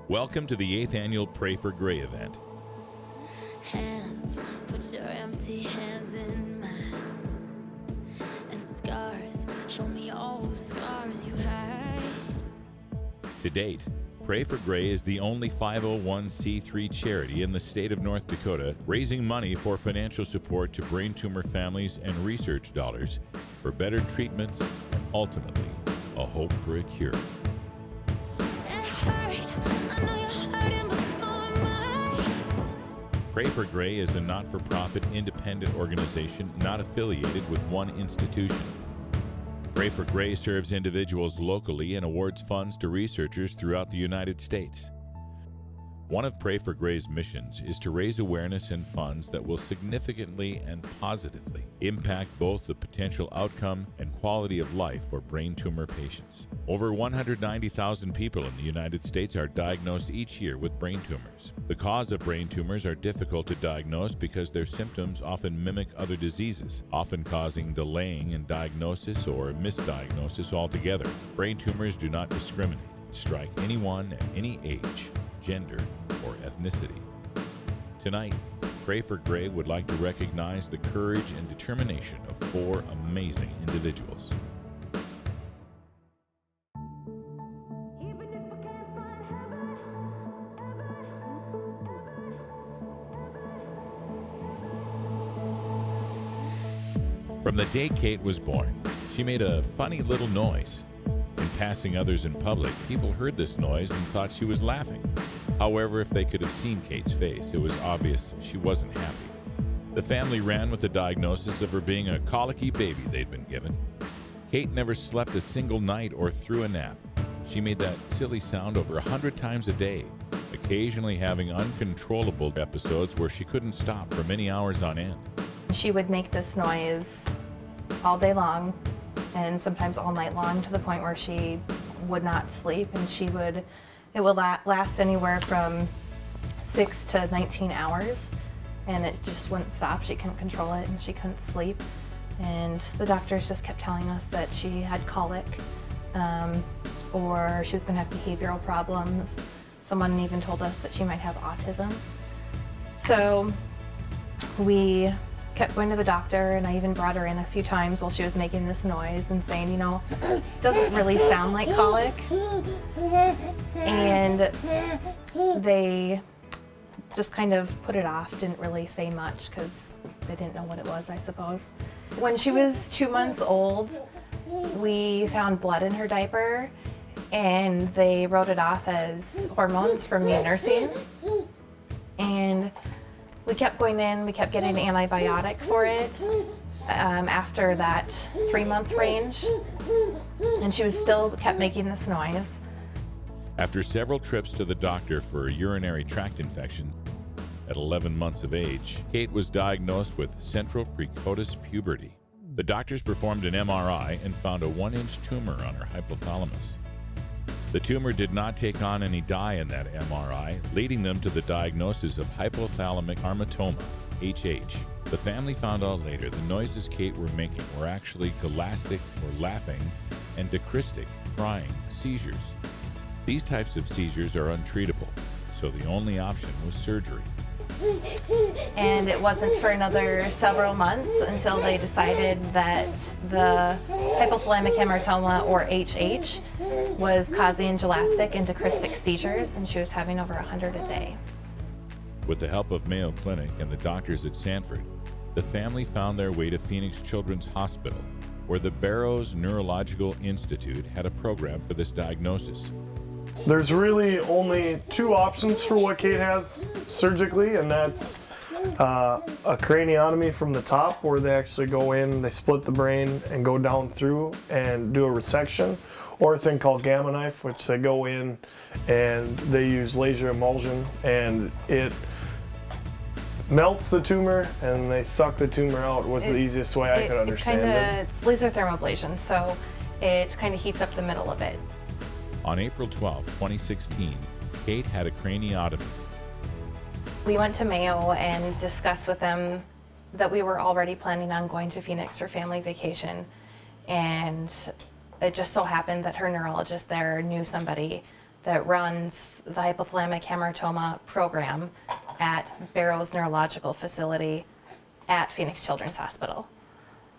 Welcome to the 8th annual Pray for Gray event. Hands, put your empty hands in mine. And scars, show me all the scars you hide. To date, Pray for Gray is the only 501c3 charity in the state of North Dakota raising money for financial support to brain tumor families and research dollars for better treatments and ultimately a hope for a cure. Pray for Gray is a not-for-profit independent organization not affiliated with one institution. Pray for Gray serves individuals locally and awards funds to researchers throughout the United States. One of Pray for Gray's missions is to raise awareness and funds that will significantly and positively impact both the potential outcome and quality of life for brain tumor patients. Over 190,000 people in the United States are diagnosed each year with brain tumors. The cause of brain tumors are difficult to diagnose because their symptoms often mimic other diseases, often causing delaying in diagnosis or misdiagnosis altogether. Brain tumors do not discriminate, strike anyone at any age, gender, or ethnicity. Tonight, Pray for Gray would like to recognize the courage and determination of 4 amazing individuals. From the day Kate was born, she made a funny little noise. In passing others in public, people heard this noise and thought she was laughing. However, if they could have seen Kate's face, it was obvious she wasn't happy. The family ran with the diagnosis of her being a colicky baby they'd been given. Kate never slept a single night or threw a nap. She made that silly sound over 100 times a day, occasionally having uncontrollable episodes where she couldn't stop for many hours on end. She would make this noise all day long and sometimes all night long, to the point where she would not sleep, and it would last anywhere from 6 to 19 hours, and it just wouldn't stop. She couldn't control it and she couldn't sleep, and the doctors just kept telling us that she had colic, or she was going to have behavioral problems. Someone even told us that she might have autism. So we kept going to the doctor, and I even brought her in a few times while she was making this noise and saying, you know, it doesn't really sound like colic. And they just kind of put it off, didn't really say much because they didn't know what it was, I suppose. When she was 2 months old, we found blood in her diaper, and they wrote it off as hormones from me nursing. And we kept going in, we kept getting an antibiotic for it after that 3-month range, and she was still kept making this noise. After several trips to the doctor for a urinary tract infection, at 11 months of age, Kate was diagnosed with central precocious puberty. The doctors performed an MRI and found a 1-inch tumor on her hypothalamus. The tumor did not take on any dye in that MRI, leading them to the diagnosis of hypothalamic hamartoma, HH. The family found out later the noises Kate were making were actually galactic, or laughing, and dacrystic, crying, seizures. These types of seizures are untreatable, so the only option was surgery. And it wasn't for another several months until they decided that the hypothalamic hamartoma, or HH, was causing gelastic and dacrystic seizures, and she was having over 100 a day. With the help of Mayo Clinic and the doctors at Sanford, the family found their way to Phoenix Children's Hospital, where the Barrows Neurological Institute had a program for this diagnosis. There's really only 2 options for what Kate has surgically, and that's a craniotomy from the top, where they actually go in, they split the brain and go down through and do a resection, or a thing called gamma knife, which they go in and they use laser emulsion, and it melts the tumor and they suck the tumor out. Was the easiest way I could understand it. It's laser thermoablation, so it kind of heats up the middle of it. On April 12, 2016, Kate had a craniotomy. We went to Mayo and discussed with them that we were already planning on going to Phoenix for family vacation, and it just so happened that her neurologist there knew somebody that runs the hypothalamic hamartoma program at Barrows Neurological Facility at Phoenix Children's Hospital.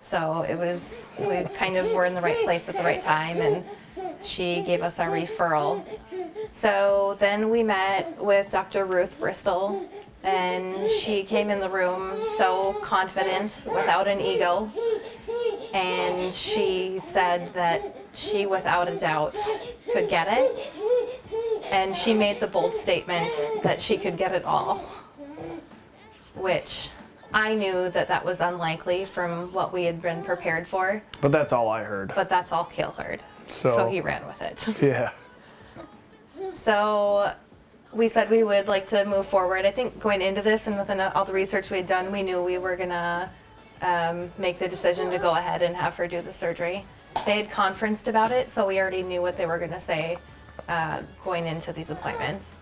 So we kind of were in the right place at the right time, and she gave us our referral. So then we met with Dr. Ruth Bristol, and she came in the room so confident, without an ego, and she said that she, without a doubt, could get it, and she made the bold statement that she could get it all, which I knew that that was unlikely from what we had been prepared for. But that's all I heard. But that's all Kale heard. So he ran with it. Yeah. So we said we would like to move forward. I think going into this and within all the research we had done, we knew we were going to make the decision to go ahead and have her do the surgery. They had conferenced about it, so we already knew what they were going to say going into these appointments.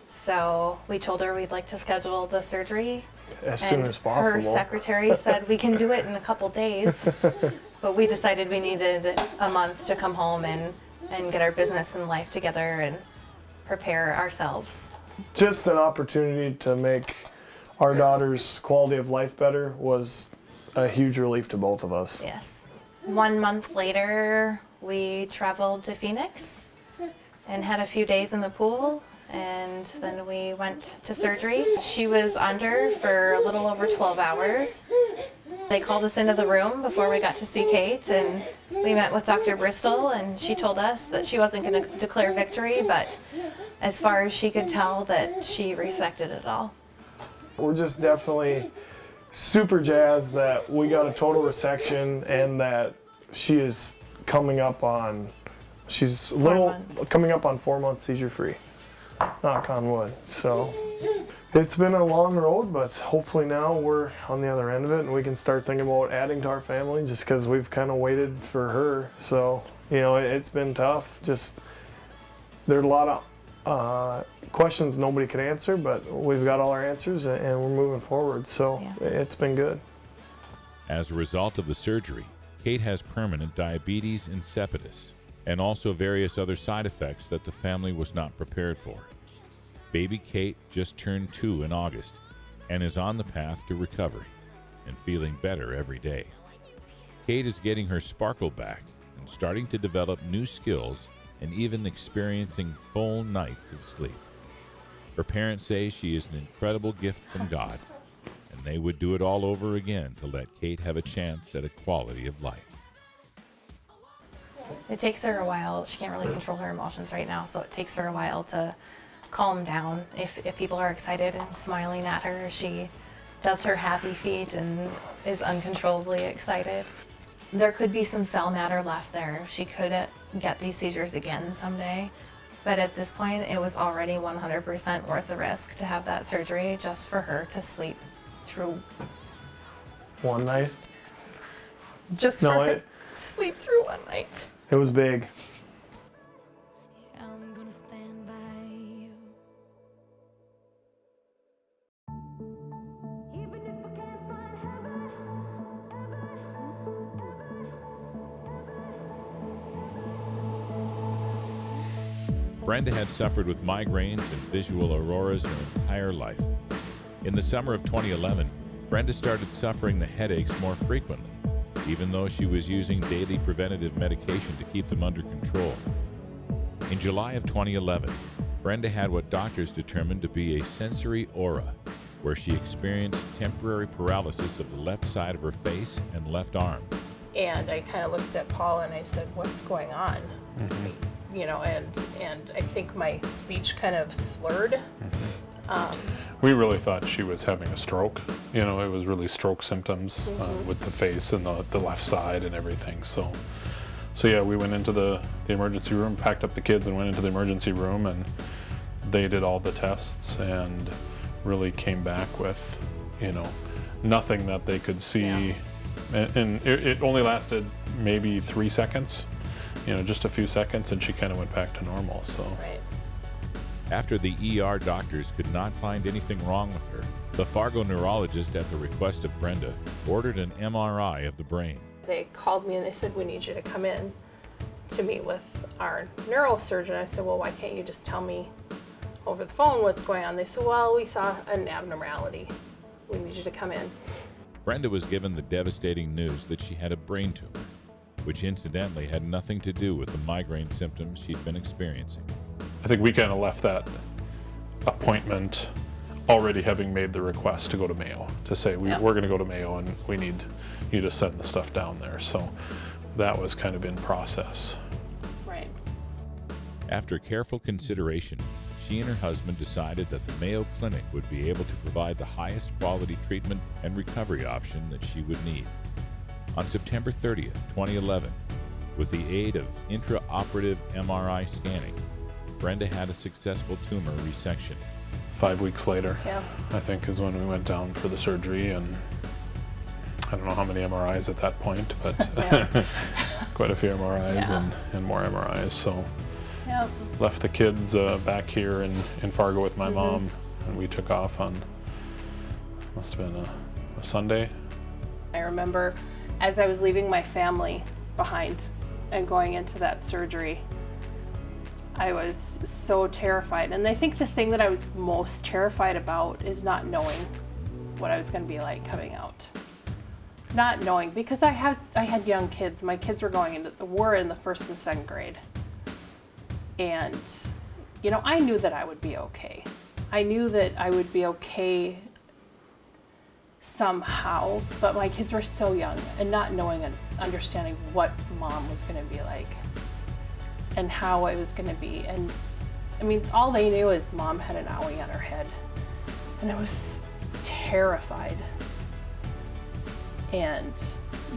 So we told her we'd like to schedule the surgery As soon as possible. Her secretary said we can do it in a couple days, but we decided we needed a month to come home and get our business and life together and prepare ourselves. Just an opportunity to make our daughter's quality of life better was a huge relief to both of us. Yes. 1 month later, we traveled to Phoenix and had a few days in the pool, and then we went to surgery. She was under for a little over 12 hours. They called us into the room before we got to see Kate, and we met with Dr. Bristol, and she told us that she wasn't going to declare victory, but as far as she could tell, that she resected it all. We're just definitely super jazzed that we got a total resection and that she is coming up on, coming up on 4 months seizure free. Knock on wood. So it's been a long road, but hopefully now we're on the other end of it and we can start thinking about adding to our family, just because we've kind of waited for her. So, you know, it's been tough. Just, there's a lot of questions nobody could answer, but we've got all our answers and we're moving forward. So It's been good. As a result of the surgery, Kate has permanent diabetes insipidus and also various other side effects that the family was not prepared for. Baby Kate just turned 2 in August and is on the path to recovery and feeling better every day. Kate is getting her sparkle back and starting to develop new skills and even experiencing full nights of sleep. Her parents say she is an incredible gift from God, and they would do it all over again to let Kate have a chance at a quality of life. It takes her a while. She can't really control her emotions right now, so it takes her a while to calm down. If people are excited and smiling at her, she does her happy feet and is uncontrollably excited. There could be some cell matter left there. She could get these seizures again someday, but at this point it was already 100% worth the risk to have that surgery just for her to sleep through one night. Just for her to sleep through one night. It was big. I'm gonna stand by you. Even if I can't find heaven, Brenda had suffered with migraines and visual auroras her entire life. In the summer of 2011, Brenda started suffering the headaches more frequently, even though she was using daily preventative medication to keep them under control. In July of 2011, Brenda had what doctors determined to be a sensory aura, where she experienced temporary paralysis of the left side of her face and left arm. And I kind of looked at Paul and I said, "What's going on?" You know, and I think my speech kind of slurred. We really thought she was having a stroke. You know, it was really stroke symptoms with the face and the left side and everything. So yeah, we went into the emergency room, packed up the kids and went into the emergency room, and they did all the tests and really came back with, you know, nothing that they could see. Yeah. And it only lasted maybe 3 seconds, you know, just a few seconds, and she kind of went back to normal. So. Right. After the ER doctors could not find anything wrong with her, the Fargo neurologist, at the request of Brenda, ordered an MRI of the brain. They called me and they said, "We need you to come in to meet with our neurosurgeon. I said, well, why can't you just tell me over the phone what's going on? They said, well, we saw an abnormality. We need you to come in. Brenda was given the devastating news that she had a brain tumor, which incidentally had nothing to do with the migraine symptoms she'd been experiencing. I think we kind of left that appointment already having made the request to go to Mayo, to say we're going to go to Mayo and we need you to send the stuff down there. So that was kind of in process. Right. After careful consideration, she and her husband decided that the Mayo Clinic would be able to provide the highest quality treatment and recovery option that she would need. On September 30th, 2011, with the aid of intraoperative MRI scanning, Brenda had a successful tumor resection. 5 weeks later, Yeah. I think, is when we went down for the surgery, and I don't know how many MRIs at that point, but quite a few MRIs and more MRIs. So Yep. left the kids back here in Fargo with my mom, and we took off on, must have been a Sunday. I remember as I was leaving my family behind and going into that surgery, I was so terrified. And I think the thing that I was most terrified about is not knowing what I was going to be like coming out. Not knowing, because I had young kids. My kids were were in the 1st and 2nd grade. And, you know, I knew that I would be okay. I knew that I would be okay somehow, but my kids were so young, and not knowing and understanding what mom was going to be like and how it was going to be. And I mean, all they knew is mom had an owie on her head, and I was terrified. And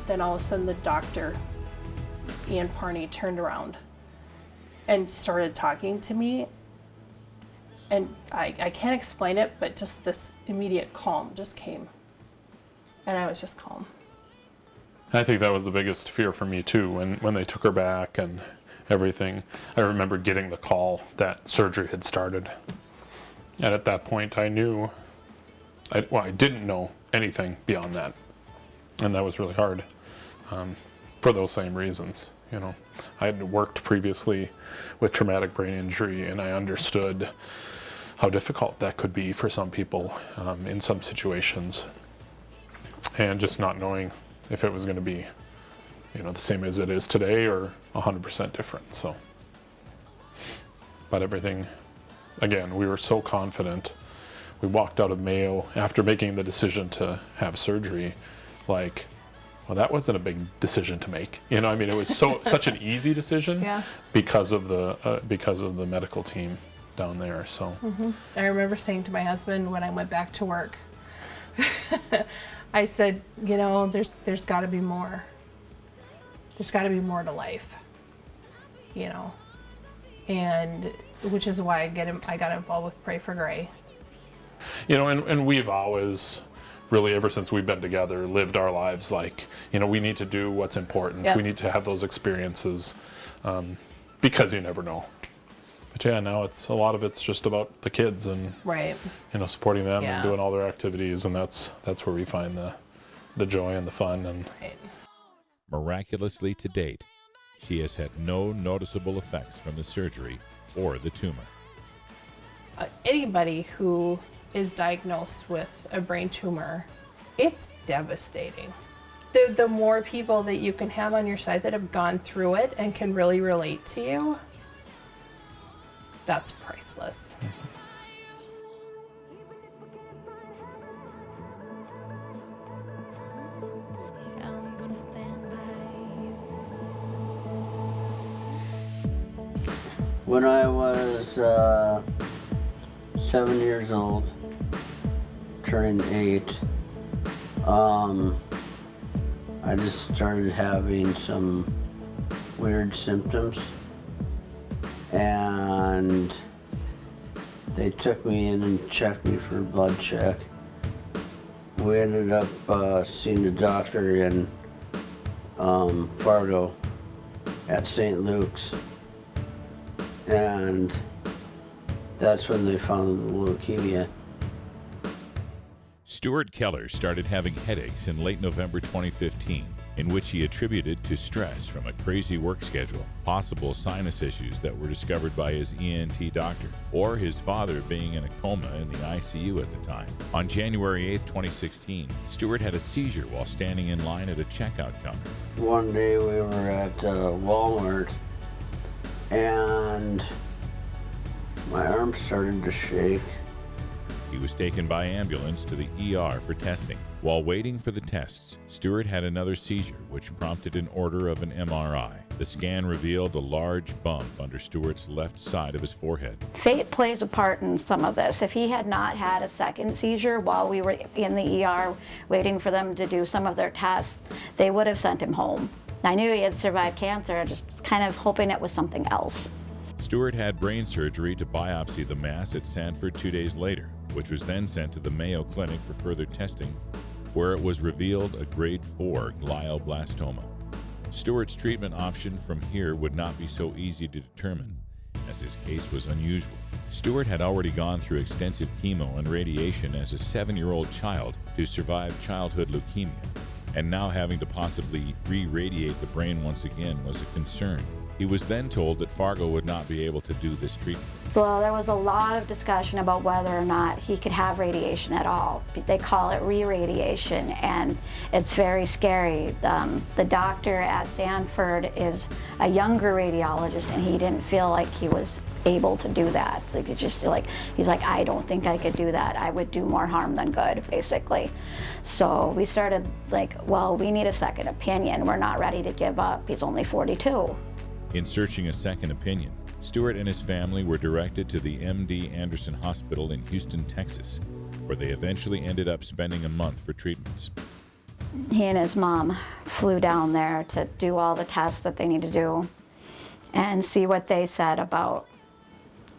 then all of a sudden the doctor, Ian Parney, turned around and started talking to me, and I can't explain it, but just this immediate calm just came, and I was just calm. I think that was the biggest fear for me too, when they took her back and everything. I remember getting the call that surgery had started, and at that point I knew, I didn't know anything beyond that, and that was really hard for those same reasons. You know, I had worked previously with traumatic brain injury, and I understood how difficult that could be for some people in some situations, and just not knowing if it was going to be, you know, the same as it is today or 100% different. So, but everything, again, we were so confident. We walked out of Mayo after making the decision to have surgery, like, well, that wasn't a big decision to make. You know, I mean, it was such an easy decision because of the medical team down there. So I remember saying to my husband when I went back to work, I said, you know, there's got to be more. There's got to be more to life, you know, and which is why I got involved with Pray for Gray. You know, and we've always, really ever since we've been together, lived our lives like, you know, we need to do what's important. Yep. We need to have those experiences because you never know. But yeah, now a lot of it's just about the kids and, Right. you know, supporting them Yeah. and doing all their activities, and that's where we find the joy and the fun. And Right. Miraculously to date, she has had no noticeable effects from the surgery or the tumor. Anybody who is diagnosed with a brain tumor, it's devastating. The more people that you can have on your side that have gone through it and can really relate to you, that's priceless. I'm gonna stand by you. When I was 7 years old, turning 8, I just started having some weird symptoms, and they took me in and checked me for a blood check. We ended up seeing a doctor in Fargo at St. Luke's, and that's when they found the leukemia. Stuart Keller started having headaches in late November 2015 in which he attributed to stress from a crazy work schedule, possible sinus issues that were discovered by his ENT doctor, or his father being in a coma in the ICU at the time. On January 8, 2016, Stewart had a seizure while standing in line at a checkout counter. One day we were at Walmart and my arm started to shake. He was taken by ambulance to the ER for testing. While waiting for the tests, Stewart had another seizure, which prompted an order of an MRI. The scan revealed a large bump under Stewart's left side of his forehead. Fate plays a part in some of this. If he had not had a second seizure while we were in the ER waiting for them to do some of their tests, they would have sent him home. I knew he had survived cancer, just kind of hoping it was something else. Stewart had brain surgery to biopsy the mass at Sanford 2 days later, which was then sent to the Mayo Clinic for further testing, where it was revealed a grade 4 glioblastoma. Stewart's treatment option from here would not be so easy to determine, as his case was unusual. Stewart had already gone through extensive chemo and radiation as a 7-year-old child to survive childhood leukemia, and now having to possibly re-radiate the brain once again was a concern. He was then told that Fargo would not be able to do this treatment. Well, there was a lot of discussion about whether or not he could have radiation at all. They call it re-radiation, and it's very scary. The doctor at Sanford is a younger radiologist, and he didn't feel like he was able to do that. Like, it's just like, he's like, I don't think I could do that. I would do more harm than good, basically. So we started like, well, we need a second opinion. We're not ready to give up. He's only 42. In searching a second opinion, Stewart and his family were directed to the MD Anderson Hospital in Houston, Texas, where they eventually ended up spending a month for treatments. He and his mom flew down there to do all the tests that they need to do and see what they said about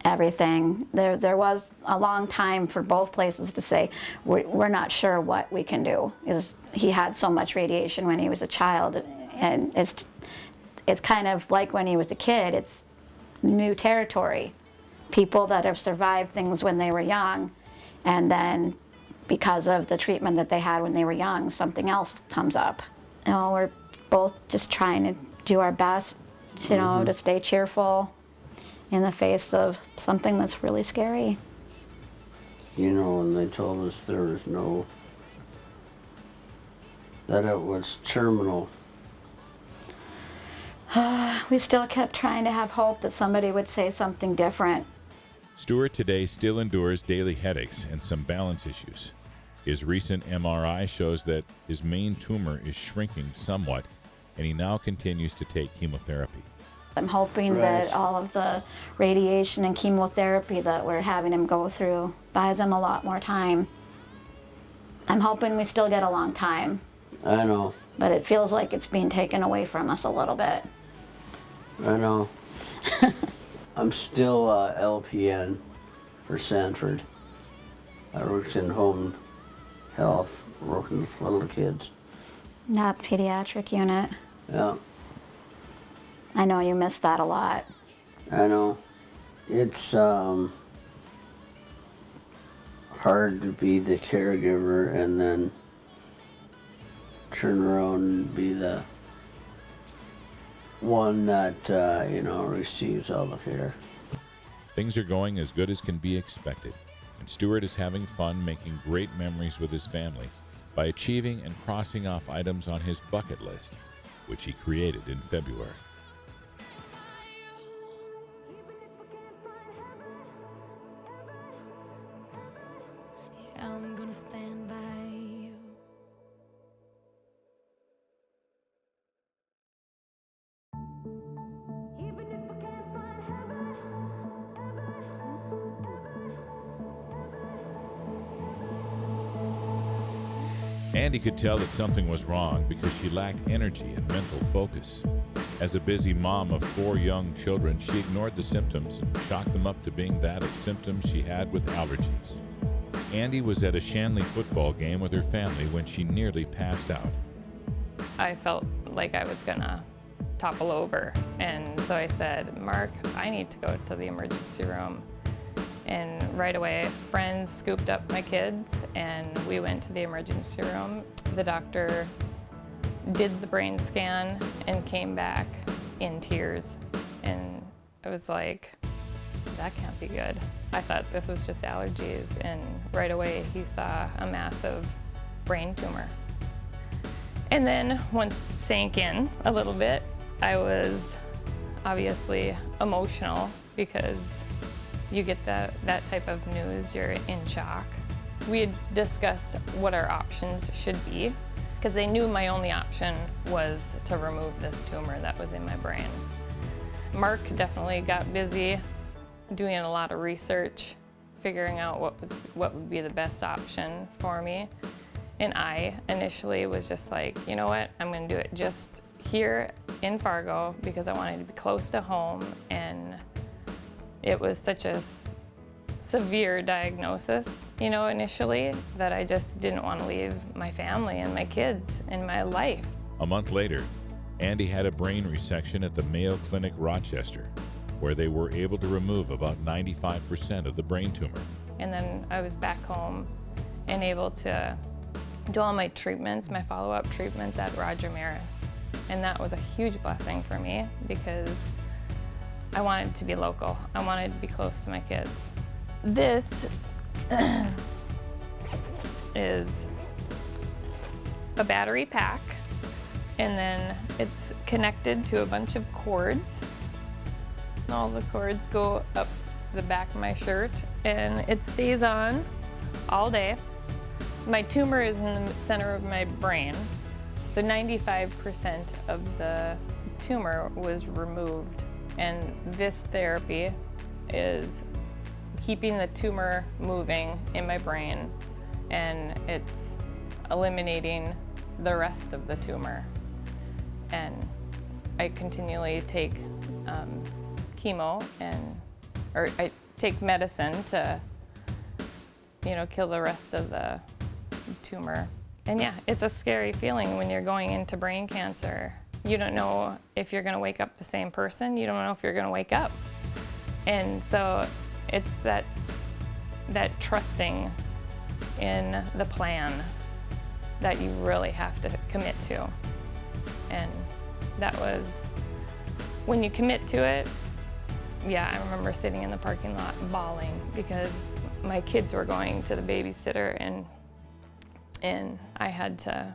everything. There was a long time for both places to say, we're not sure what we can do. He had so much radiation when he was a child, and it's kind of like when he was a kid. It's new territory. People that have survived things when they were young, and then because of the treatment that they had when they were young, something else comes up. You know, we're both just trying to do our best, you know, to stay cheerful in the face of something that's really scary. You know, when they told us there was that it was terminal, we still kept trying to have hope that somebody would say something different. Stewart today still endures daily headaches and some balance issues. His recent MRI shows that his main tumor is shrinking somewhat, and he now continues to take chemotherapy. I'm hoping that all of the radiation and chemotherapy that we're having him go through buys him a lot more time. I'm hoping we still get a long time. I know. But it feels like it's being taken away from us a little bit. I know. I'm still LPN for Sanford. I worked in home health, working with little kids. Not pediatric unit. Yeah. I know you miss that a lot. I know. It's hard to be the caregiver and then turn around and be the one that, you know, receives all the care. Things are going as good as can be expected, and Stewart is having fun making great memories with his family by achieving and crossing off items on his bucket list, which he created in February. I'm gonna stand by you. Andy could tell that something was wrong because she lacked energy and mental focus. As a busy mom of 4 young children, she ignored the symptoms and chalked them up to being that of symptoms she had with allergies. Andy was at a Shanley football game with her family when she nearly passed out. I felt like I was gonna topple over, and so I said, Mark, I need to go to the emergency room. And right away, friends scooped up my kids, and we went to the emergency room. The doctor did the brain scan and came back in tears. And I was like, that can't be good. I thought this was just allergies, and right away he saw a massive brain tumor. And then once it sank in a little bit, I was obviously emotional because you get that type of news, you're in shock. We had discussed what our options should be because they knew my only option was to remove this tumor that was in my brain. Mark definitely got busy doing a lot of research, figuring out what would be the best option for me. And I initially was just like, you know what, I'm gonna do it just here in Fargo because I wanted to be close to home, and it was such a severe diagnosis, you know, initially, that I just didn't want to leave my family and my kids and my life. A month later, Andy had a brain resection at the Mayo Clinic Rochester, where they were able to remove about 95% of the brain tumor. And then I was back home and able to do all my treatments, my follow-up treatments at Roger Maris. And that was a huge blessing for me because I wanted to be local. I wanted to be close to my kids. This is a battery pack, and then it's connected to a bunch of cords. All the cords go up the back of my shirt, and it stays on all day. My tumor is in the center of my brain. So 95% of the tumor was removed, and this therapy is keeping the tumor moving in my brain, and it's eliminating the rest of the tumor. And I continually take chemo or I take medicine to, you know, kill the rest of the tumor. And yeah, it's a scary feeling when you're going into brain cancer. You don't know if you're gonna wake up the same person. You don't know if you're gonna wake up. And so it's that trusting in the plan that you really have to commit to. And that was, when you commit to it, yeah, I remember sitting in the parking lot bawling because my kids were going to the babysitter, and I had to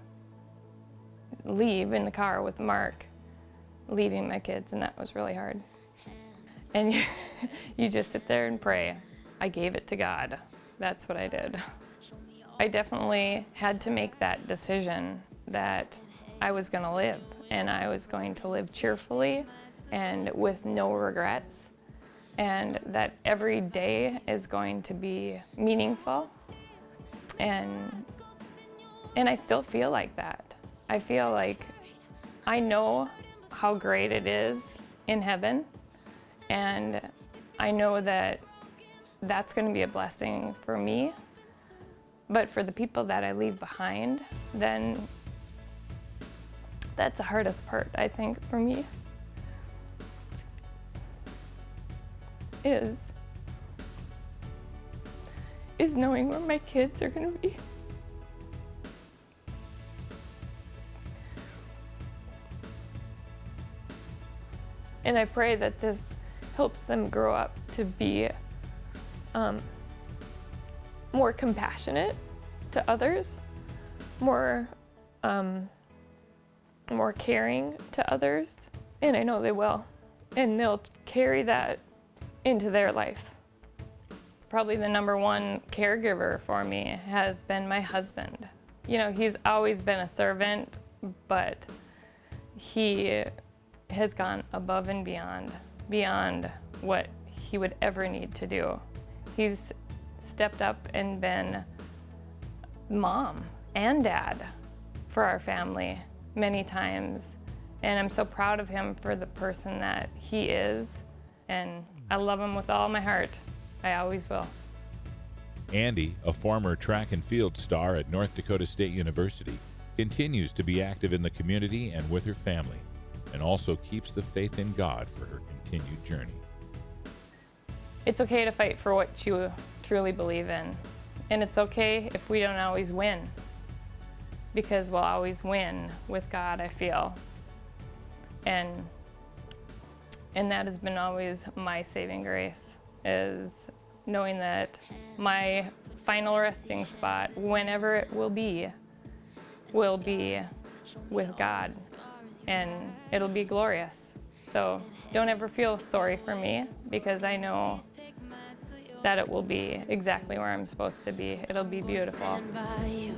leave in the car with Mark, leaving my kids, and that was really hard. And you just sit there and pray. I gave it to God. That's what I did. I definitely had to make that decision that I was going to live, and I was going to live cheerfully and with no regrets, and that every day is going to be meaningful. And I still feel like that. I feel like I know how great it is in heaven, and I know that that's going to be a blessing for me. But for the people that I leave behind, then that's the hardest part, I think, for me, is knowing where my kids are going to be. And I pray that this helps them grow up to be more compassionate to others, more caring to others, and I know they will. And they'll carry that into their life. Probably the number one caregiver for me has been my husband. You know, he's always been a servant, but he has gone above and beyond what he would ever need to do. He's stepped up and been mom and dad for our family many times, and I'm so proud of him for the person that he is, and I love him with all my heart. I always will. Andy, a former track and field star at North Dakota State University, continues to be active in the community and with her family, and also keeps the faith in God for her continued journey. It's okay to fight for what you truly believe in, and it's okay if we don't always win. because we'll always win with God, I feel. And that has been always my saving grace, is knowing that my final resting spot, whenever it will be with God, and it'll be glorious. So don't ever feel sorry for me, because I know that it will be exactly where I'm supposed to be. It'll be beautiful. Stand by you.